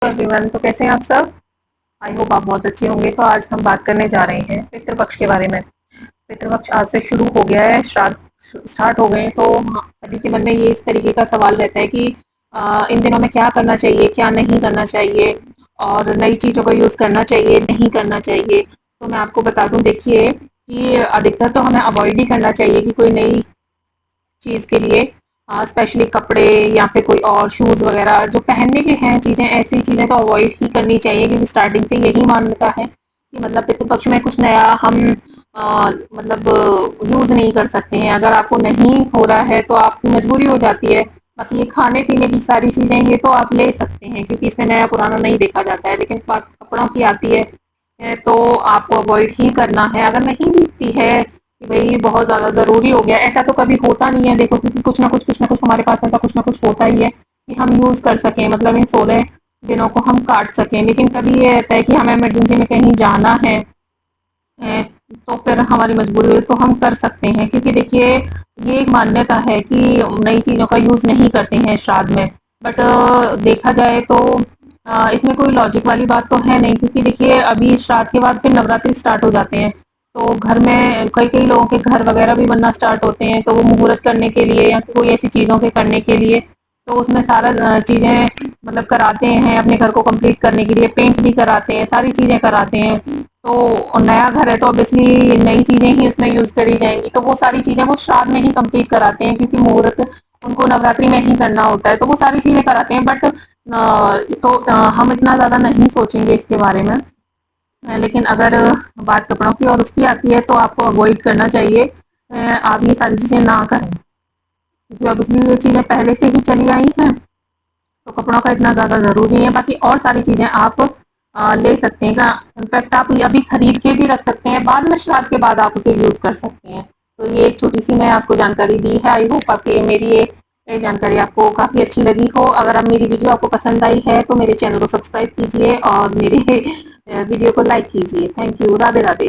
Everyone, तो कैसे हैं आप सब। आई होप आप बहुत अच्छे होंगे। तो आज हम बात करने जा रहे हैं पितृपक्ष के बारे में। पितृपक्ष आज से शुरू हो गया है, श्राद्ध स्टार्ट हो गए हैं। तो सभी के मन में ये इस तरीके का सवाल रहता है कि इन दिनों में क्या करना चाहिए, क्या नहीं करना चाहिए, और नई चीज़ों का यूज़ करना चाहिए, नहीं करना चाहिए। तो मैं आपको बता दूं, देखिए कि अधिकतर तो हमें अवॉइड ही करना चाहिए कि कोई नई चीज़ के लिए, स्पेशली कपड़े या फिर कोई और शूज़ वगैरह जो पहनने के हैं चीज़ें, ऐसी चीज़ें तो अवॉइड ही करनी चाहिए, क्योंकि स्टार्टिंग से यही मान्यता है कि मतलब पितृपक्ष में कुछ नया हम मतलब यूज़ नहीं कर सकते हैं। अगर आपको नहीं हो रहा है तो आपकी मजबूरी हो जाती है। बाकी ये खाने पीने की सारी चीज़ें ये तो आप ले सकते हैं, क्योंकि इसमें नया पुराना नहीं देखा जाता है। लेकिन बात कपड़ों की आती है, तो आपको अवॉइड ही करना है। अगर नहीं दिखती है कि भाई बहुत ज़्यादा ज़रूरी हो गया, ऐसा तो कभी होता नहीं है देखो, क्योंकि कुछ ना कुछ हमारे पास ऐसा कुछ ना कुछ होता ही है कि हम यूज़ कर सकें, मतलब इन 16 दिनों को हम काट सकें। लेकिन कभी ये रहता है कि हमें इमरजेंसी में कहीं जाना है, तो फिर हमारी मजबूरी है तो हम कर सकते हैं। क्योंकि देखिए ये एक मान्यता है कि नई चीज़ों का यूज़ नहीं करते हैं श्राद्ध में। बट देखा जाए तो इसमें कोई लॉजिक वाली बात तो है नहीं, क्योंकि देखिए अभी श्राद्ध के बाद फिर नवरात्रि स्टार्ट हो जाते हैं। तो घर में कई कई लोगों के घर वगैरह भी बनना स्टार्ट होते हैं, तो वो मुहूर्त करने के लिए या कोई ऐसी चीज़ों के करने के लिए, तो उसमें सारा चीज़ें मतलब कराते हैं अपने घर को कंप्लीट करने के लिए, पेंट भी कराते हैं, सारी चीज़ें कराते हैं। तो नया घर है तो ऑब्वियसली नई चीज़ें ही उसमें यूज़ करी जाएंगी, तो वो सारी चीज़ें वो श्राद्ध में ही कंप्लीट कराते हैं, क्योंकि मुहूर्त उनको नवरात्रि में ही करना होता है। तो वो सारी चीज़ें कराते हैं। बट हम इतना ज़्यादा नहीं सोचेंगे इसके बारे में। लेकिन अगर बात कपड़ों की और उसकी आती है तो आपको अवॉइड करना चाहिए। आप ये सारी चीज़ें ना करें, क्योंकि ऑब्वियसली ये चीज़ें पहले से ही चली आई हैं, तो कपड़ों का इतना ज़्यादा ज़रूरी है। बाकी और सारी चीज़ें आप ले सकते हैं। इनफैक्ट आप अभी खरीद के भी रख सकते हैं, बाद में श्राद्ध के बाद आप उसे यूज़ कर सकते हैं। तो ये एक छोटी सी मैं आपको जानकारी दी है। आई होप आपकी मेरी ये जानकारी आपको काफ़ी अच्छी लगी हो। अगर आप मेरी वीडियो आपको पसंद आई है तो मेरे चैनल को सब्सक्राइब कीजिए और मेरे वीडियो को लाइक कीजिए। Thank you. राधे राधे।